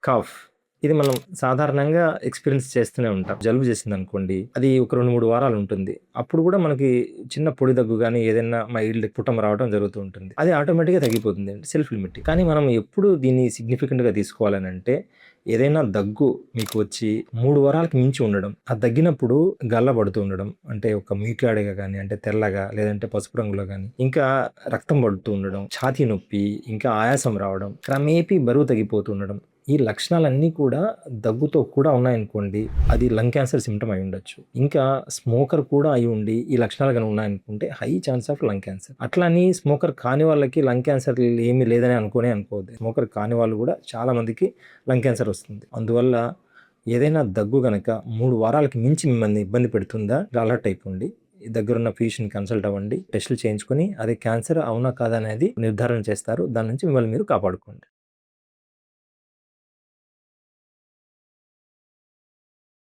Cough. ఇది మనం సాధారణంగా ఎక్స్‌పీరియన్స్ చేస్తూనే ఉంటాం. జలుబు చేసిందనుకోండి, అది ఒక 2, 3 వారాలు ఉంటుంది. అప్పుడు కూడా మనకి చిన్న పొడి దగ్గు గాని, ఏదైనా మైల్డ్ పుటం రావడం జరుగుతూ ఉంటుంది. అది ఆటోమేటిక్‌గా తగ్గిపోతుందండి. Self limiting. కానీ మనం ఎప్పుడు దీన్ని సిగ్నిఫికెంట్‌గా తీసుకోవాలనంటే, ఏదైనా దగ్గు మీకు వచ్చి 3 వారాలకు మించి ఉండడం, ఆ దగ్గినప్పుడు గల్లబడుతూ ఉండడం, అంటే ఒక మీట్లాడేగా గాని, అంటే తెల్లగా లేదంటే పసుపు రంగులో గాని, ఇంకా రక్తం పడుతూ ఉండడం, ఛాతీ నొప్పి, ఇంకా ఆయాసం రావడం, క్రమేపీ బరువు తగ్గిపోతూ ఉండడం. ఈ లక్షణాలన్నీ కూడా దగ్గుతో కూడా ఉన్నాయనుకోండి, అది లంగ్ క్యాన్సర్ సిమ్టమ్ అయ్యుండొచ్చు. ఇంకా స్మోకర్ కూడా అయ్యుండి, ఈ లక్షణాలు గాని ఉన్నాయనుకుంటే high chance of lung cancer. అట్లా అని స్మోకర్ కాని వాళ్ళకి లంగ్ క్యాన్సర్ ఏమీ లేదని అనుకోవద్దు. స్మోకర్ కాని వాళ్ళు కూడా చాలా మందికి లంగ్ క్యాన్సర్ వస్తుంది. అందువల్ల ఏదైనా దగ్గు గనక 3 వారాలకి మించి మిమ్మల్ని ఇబ్బంది పెడుతుందా, అలర్ట్ అయిపోండి. దగ్గరున్న ఫిజిషియన్‌ని కన్సల్ట్ అవ్వండి. టెస్టులు చేయించుకొని అది క్యాన్సర్ అవునా కాదా అనేది నిర్ధారణ చేస్తారు. దాని నుంచి మిమ్మల్ని మీరు కాపాడుకోండి.